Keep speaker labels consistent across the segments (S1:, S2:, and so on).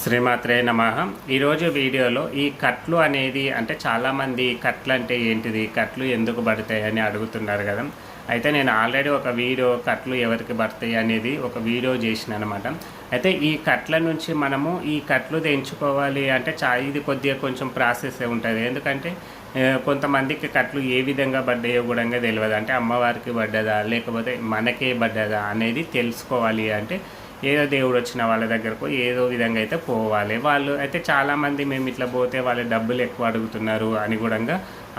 S1: శ్రీమాత్రే నమః. ఈరోజు వీడియోలో ఈ కట్లు అనేది అంటే చాలామంది కట్లు అంటే ఏంటిది, కట్లు ఎందుకు పడతాయి అని అడుగుతున్నారు కదా. అయితే నేను ఆల్రెడీ ఒక వీడియో కట్లు ఎవరికి పడతాయి అనేది ఒక వీడియో చేసిన అనమాట. అయితే ఈ కట్ల నుంచి మనము ఈ కట్లు తెంచుకోవాలి అంటే ఇది కొద్దిగా కొంచెం ప్రాసెస్ ఉంటుంది. ఎందుకంటే కొంతమందికి కట్లు ఏ విధంగా పడ్డాయో కూడా తెలియదు. అంటే అమ్మవారికి పడ్డదా లేకపోతే మనకే పడ్డదా అనేది తెలుసుకోవాలి అంటే ఏదో దేవుడు వచ్చిన వాళ్ళ దగ్గరకు ఏదో విధంగా అయితే పోవాలి. వాళ్ళు అయితే చాలామంది మేము ఇట్లా పోతే వాళ్ళు డబ్బులు ఎక్కువ అడుగుతున్నారు అని కూడా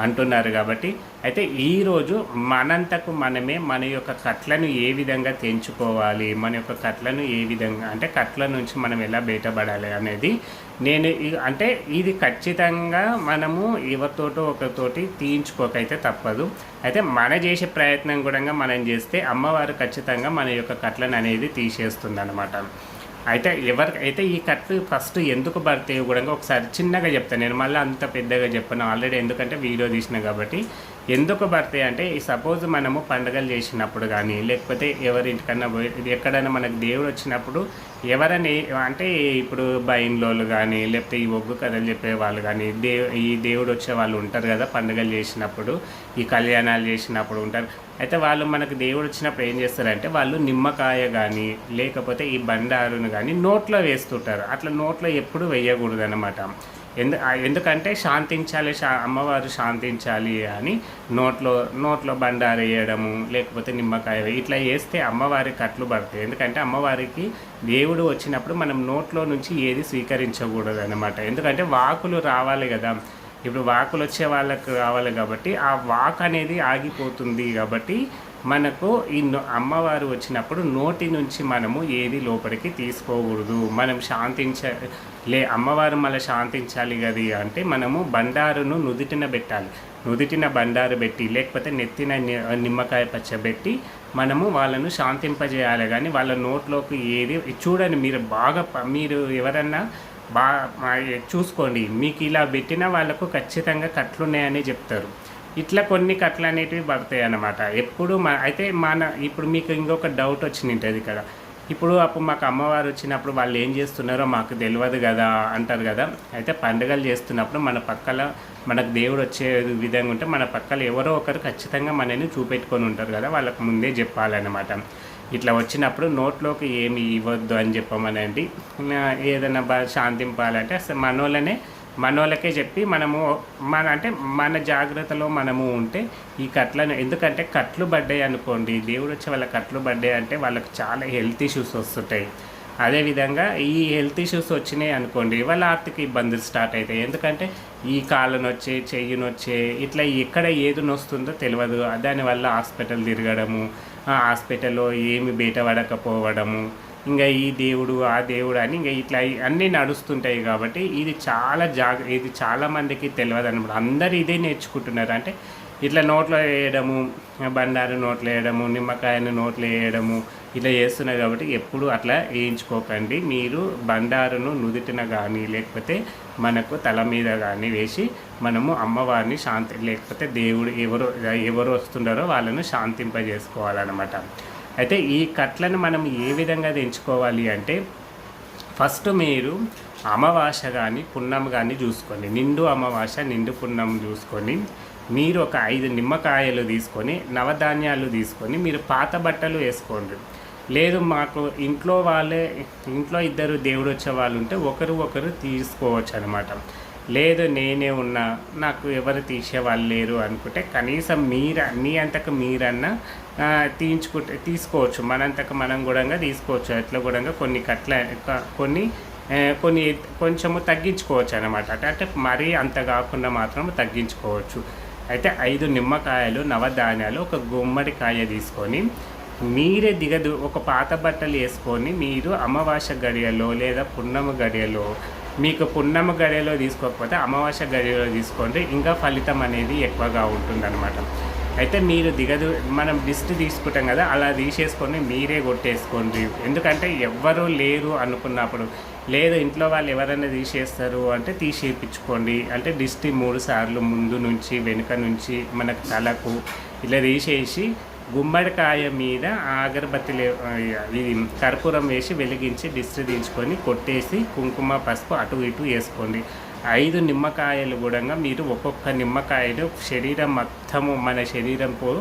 S1: అంటున్నారు. కాబట్టి అయితే ఈరోజు మనంతకు మనమే మన యొక్క కట్లను ఏ విధంగా తెంచుకోవాలి, మన యొక్క కట్లను ఏ విధంగా అంటే కట్ల నుంచి మనం ఎలా బయటపడాలి అనేది నేను అంటే ఇది ఖచ్చితంగా మనము ఎవరితోటో ఒకరితోటి తీయించుకోకైతే తప్పదు. అయితే మన చేసే ప్రయత్నం కూడా మనం చేస్తే అమ్మవారు ఖచ్చితంగా మన యొక్క కట్లను అనేది తీసేస్తుంది అన్నమాట. అయితే ఎవరికైతే ఈ కట్లు ఫస్ట్ ఎందుకు పడతాయో కూడా ఒకసారి చిన్నగా చెప్తాను. నేను మళ్ళీ అంత పెద్దగా చెప్పను ఆల్రెడీ, ఎందుకంటే వీడియో తీసిన కాబట్టి. ఎందుకు పడతాయి అంటే సపోజ్ మనము పండుగలు చేసినప్పుడు కానీ లేకపోతే ఎవరింటికన్నా ఎక్కడైనా మనకు దేవుడు వచ్చినప్పుడు ఎవరని అంటే ఇప్పుడు బైన్లోళ్ళు కానీ లేకపోతే ఈ ఒగ్గు కథలు చెప్పే వాళ్ళు కానీ ఈ దేవుడు వచ్చే వాళ్ళు ఉంటారు కదా. పండుగలు చేసినప్పుడు ఈ కళ్యాణాలు చేసినప్పుడు ఉంటారు. అయితే వాళ్ళు మనకు దేవుడు వచ్చినప్పుడు ఏం చేస్తారంటే వాళ్ళు నిమ్మకాయ కానీ లేకపోతే ఈ బండారును కానీ నోట్లో వేస్తుంటారు. అట్లా నోట్లో ఎప్పుడు వేయకూడదు అన్నమాట. ఎందుకంటే శాంతించాలి, అమ్మవారు శాంతించాలి అని నోట్లో బండారు వేయడము లేకపోతే నిమ్మకాయ ఇట్లా వేస్తే అమ్మవారి కట్లు పడతాయి. ఎందుకంటే అమ్మవారికి దేవుడు వచ్చినప్పుడు మనం నోట్లో నుంచి ఏది స్వీకరించకూడదు అన్నమాట. ఎందుకంటే వాకులు రావాలి కదా. ఇప్పుడు వాకులు వచ్చే వాళ్ళకు రావాలి కాబట్టి ఆ వాక్ అనేది ఆగిపోతుంది. కాబట్టి మనకు ఈ అమ్మవారు వచ్చినప్పుడు నోటి నుంచి మనము ఏది లోపలికి తీసుకోకూడదు. మనం అమ్మవారు మళ్ళీ శాంతించాలి కదా అంటే మనము బండారును నుదిటిన పెట్టాలి. నుదిటిన బండారు పెట్టి లేకపోతే నెత్తిన నిమ్మకాయ పచ్చబెట్టి మనము వాళ్ళను శాంతింపజేయాలి. కానీ వాళ్ళ నోట్లోకి ఏది చూడండి, మీరు ఎవరన్నా చూసుకోండి, మీకు ఇలా పెట్టిన వాళ్ళకు ఖచ్చితంగా కట్లున్నాయని చెప్తారు. ఇట్లా కొన్ని కట్లు అనేటివి పడతాయి అన్నమాట. ఎప్పుడు అయితే ఇప్పుడు మీకు ఇంకొక డౌట్ వచ్చింటుంది ఇక్కడ. ఇప్పుడు మాకు అమ్మవారు వచ్చినప్పుడు వాళ్ళు ఏం చేస్తున్నారో మాకు తెలియదు కదా అంటారు కదా. అయితే పండుగలు చేస్తున్నప్పుడు మనకు దేవుడు వచ్చే విధంగా ఉంటే మన పక్కల ఎవరో ఒకరు ఖచ్చితంగా మనని చూపెట్టుకొని ఉంటారు కదా. వాళ్ళకు ముందే చెప్పాలన్నమాట. ఇట్లా వచ్చినప్పుడు నోట్లోకి ఏమి ఇవ్వద్దు అని చెప్పమనండి. ఏదైనా శాంతింపాలంటే అసలు మనోళ్ళకే చెప్పి మనము మన జాగ్రత్తలో మనము ఉంటే ఈ కట్లను, ఎందుకంటే కట్లు పడ్డాయి అనుకోండి, దేవుడు వచ్చి వాళ్ళ కట్లు పడ్డాయి అంటే వాళ్ళకి చాలా హెల్త్ ఇష్యూస్ వస్తుంటాయి. అదేవిధంగా ఈ హెల్త్ ఇష్యూస్ వచ్చినాయి అనుకోండి వాళ్ళ ఆర్థిక ఇబ్బందులు స్టార్ట్ అవుతాయి. ఎందుకంటే ఈ కాళ్ళనొచ్చే చెయ్యినొచ్చే ఇట్లా ఎక్కడ ఏది నొస్తుందో తెలియదు. దానివల్ల హాస్పిటల్ తిరగడము, హాస్పిటల్లో ఏమి బయట పడకపోవడము, ఇంకా ఈ దేవుడు ఆ దేవుడు అని ఇంకా ఇట్లా అన్నీ నడుస్తుంటాయి. కాబట్టి ఇది ఇది చాలామందికి తెలియదు అన్నమాట. అందరు ఇదే నేర్చుకుంటున్నారు. అంటే ఇట్లా నోట్లో వేయడము, బండారు నోట్లో వేయడము, నిమ్మకాయను నోట్లో వేయడము ఇట్లా చేస్తున్నారు. కాబట్టి ఎప్పుడు అట్లా వేయించుకోకండి. మీరు బండారును నుదుటిన కానీ లేకపోతే మనకు తల మీద కానీ వేసి మనము అమ్మవారిని లేకపోతే దేవుడు ఎవరు వస్తున్నారో వాళ్ళను శాంతింపజేసుకోవాలన్నమాట. అయితే ఈ కట్లను మనం ఏ విధంగా తెంచుకోవాలి అంటే ఫస్ట్ మీరు అమావాస్య కానీ పున్నం కానీ చూసుకొని, నిండు అమావాస్య నిండు పున్నం చూసుకొని మీరు ఒక 5 నిమ్మకాయలు తీసుకొని నవధాన్యాలు తీసుకొని మీరు పాత బట్టలు వేసుకోండి. లేదు మాకు ఇంట్లో ఇద్దరు దేవుడు వచ్చే వాళ్ళు ఉంటే ఒకరు తీసుకోవచ్చు అనమాట. లేదు నేనే ఉన్నా నాకు ఎవరు తీసేవాళ్ళు లేరు అనుకుంటే కనీసం మీ అంతకు మీరన్నా తీసుకోవచ్చు. మనంతకు మనం కూడా తీసుకోవచ్చు. అట్లా కూడా కొన్ని కొంచెము తగ్గించుకోవచ్చు అనమాట. అంటే మరీ అంత కాకుండా మాత్రం తగ్గించుకోవచ్చు. అయితే 5 నిమ్మకాయలు నవధాన్యాలు ఒక గుమ్మడికాయ తీసుకొని మీరే ఒక పాత బట్టలు వేసుకొని మీరు అమావాస్య గడియలో లేదా పున్నమ గడియలో, మీకు పున్నమ గడియలో తీసుకోకపోతే అమావాస్య గడియలో తీసుకోండి, ఇంకా ఫలితం అనేది ఎక్కువగా ఉంటుందన్నమాట. అయితే మీరు మనం దిష్టి తీసుకుంటాం కదా, అలా తీసేసుకొని మీరే కొట్టేసుకోండి. ఎందుకంటే ఎవ్వరూ లేరు అనుకున్నప్పుడు, లేదు ఇంట్లో వాళ్ళు ఎవరైనా తీసేస్తారు అంటే తీసేయించుకోండి. అంటే దిష్టి 3 సార్లు ముందు నుంచి వెనుక నుంచి మనకు తలకు ఇలా తీసేసి గుమ్మడికాయ మీద ఇది కర్పూరం వేసి వెలిగించి దిష్టి దించుకొని కొట్టేసి కుంకుమ పసుపు అటు ఇటు వేసుకోండి. 5 నిమ్మకాయలు కూడా మీరు ఒక్కొక్క నిమ్మకాయను శరీరం మొత్తము మన శరీరంకు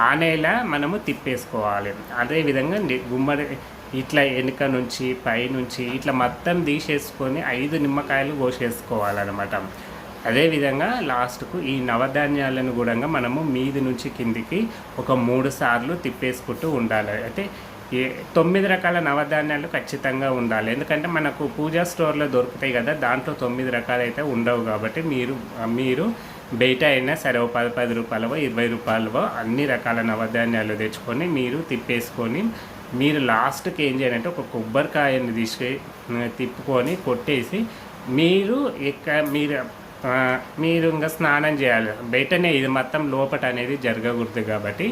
S1: ఆనేలా మనము తిప్పేసుకోవాలి. అదేవిధంగా గుమ్మడి ఇట్లా వెనుక నుంచి పైనుంచి ఇట్లా మొత్తం తీసేసుకొని 5 నిమ్మకాయలు కోసేసుకోవాలన్నమాట. అదేవిధంగా లాస్ట్కు ఈ నవధాన్యాలను కూడా మనము మీది నుంచి కిందికి ఒక 3 సార్లు తిప్పేసుకుంటూ ఉండాలి. అయితే 9 రకాల నవధాన్యాలు ఖచ్చితంగా ఉండాలి. ఎందుకంటే మనకు పూజా స్టోర్లో దొరుకుతాయి కదా, దాంట్లో 9 రకాలు అయితే ఉండవు. కాబట్టి మీరు బయట అయినా సరే ఓ 10 రూపాయలవో 20 రూపాయలవో అన్ని రకాల నవధాన్యాలు తెచ్చుకొని మీరు తిప్పేసుకొని మీరు లాస్ట్కి ఏం చేయాలంటే ఒక కొబ్బరికాయని తిప్పుకొని కొట్టేసి మీరు ఇంకా స్నానం చేయాలి. బయటనే, ఇది మొత్తం లోపట అనేది జరగకూడదు కాబట్టి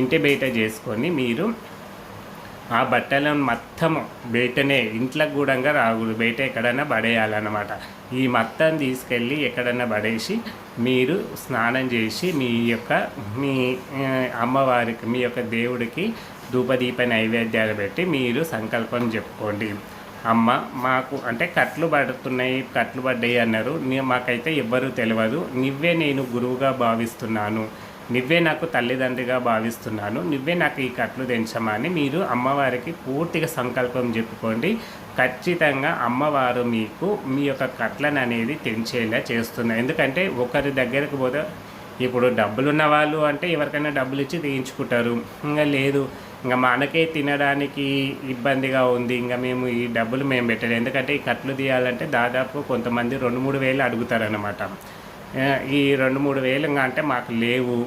S1: ఇంటి బయట చేసుకొని మీరు ఆ బట్టలను మొత్తం బయటనే, ఇంట్లోకి కూడా రాకూడదు, బయట ఎక్కడైనా పడేయాలన్నమాట. ఈ మొత్తం తీసుకెళ్ళి ఎక్కడైనా పడేసి మీరు స్నానం చేసి మీ అమ్మవారికి, మీ యొక్క దేవుడికి ధూపదీప నైవేద్యాలు పెట్టి మీరు సంకల్పం చెప్పుకోండి. అమ్మ, మాకు అంటే కట్లు పడ్డాయి అన్నారు, మాకైతే ఎవ్వరూ తెలియదు, నువ్వే నేను గురువుగా భావిస్తున్నాను, నువ్వే నాకు తల్లిదండ్రిగా భావిస్తున్నాను, నువ్వే నాకు ఈ కట్లు తెంచమని మీరు అమ్మవారికి పూర్తిగా సంకల్పం చెప్పుకోండి. ఖచ్చితంగా అమ్మవారు మీకు మీ యొక్క కట్లను అనేది తెంచేలా చేస్తున్నారు. ఎందుకంటే ఒకరి దగ్గరకు పోతే, ఇప్పుడు డబ్బులున్న వాళ్ళు అంటే ఎవరికైనా డబ్బులు ఇచ్చి తీయించుకుంటారు. ఇంకా లేదు, ఇంకా మనకే తినడానికి ఇబ్బందిగా ఉంది, ఇంకా మేము ఈ డబ్బులు మేము పెట్టలేదు. ఎందుకంటే ఈ కట్లు తీయాలంటే దాదాపు కొంతమంది 2-3 వేలు అడుగుతారనమాట. ఈ 2-3 వేలు అంటే మాకు లేవు.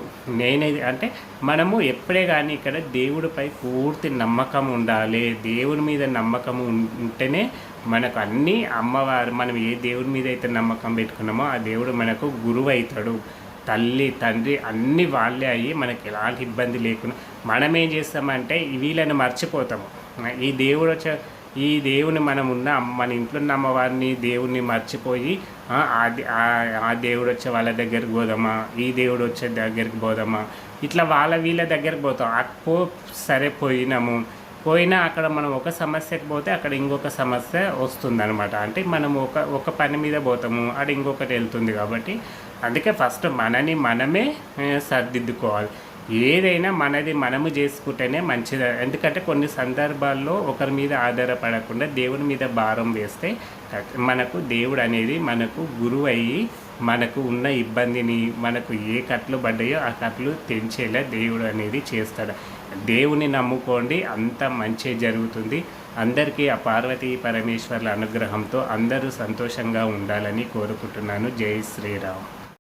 S1: అంటే మనము ఎప్పుడే కానీ ఇక్కడ దేవుడిపై పూర్తి నమ్మకం ఉండాలి. దేవుడి మీద నమ్మకం ఉంటేనే మనకు అన్నీ అమ్మవారు, మనం ఏ దేవుడి మీద అయితే నమ్మకం పెట్టుకున్నామో ఆ దేవుడు మనకు గురువు అవుతాడు. తల్లి తండ్రి అన్నీ వాళ్ళే అయ్యి మనకి ఎలాంటి ఇబ్బంది లేకుండా మనం ఏం చేస్తామంటే వీళ్ళని మర్చిపోతాము. ఈ దేవుని మనం మన ఇంట్లో ఉన్న అమ్మవారిని దేవుడిని మర్చిపోయి ఆ దేవుడు వచ్చే వాళ్ళ దగ్గరికి పోదామా, ఈ దేవుడు వచ్చే దగ్గరికి పోదామా, ఇట్లా వీళ్ళ దగ్గరికి పోతాం. సరే పోయినా అక్కడ మనం ఒక సమస్యకి పోతే అక్కడ ఇంకొక సమస్య వస్తుందన్నమాట. అంటే మనము ఒక పని మీద పోతాము, అది ఇంకొకటి వెళ్తుంది. కాబట్టి అందుకే ఫస్ట్ మనమే సర్దిద్దుకోవాలి. ఏదైనా మనము చేసుకుంటేనే మంచిది. ఎందుకంటే కొన్ని సందర్భాల్లో ఒకరి మీద ఆధారపడకుండా దేవుని మీద భారం వేస్తే మనకు దేవుడు అనేది మనకు గురువు అయ్యి మనకు ఉన్న ఇబ్బందిని, మనకు ఏ కట్లు పడ్డాయో ఆ కట్లు తెంచేలా దేవుడు అనేది చేస్తాడు. దేవుని నమ్ముకోండి, అంత మంచి జరుగుతుంది. అందరికీ ఆ పార్వతీ పరమేశ్వర్ల అనుగ్రహంతో అందరూ సంతోషంగా ఉండాలని కోరుకుంటున్నాను. జై శ్రీరామ్.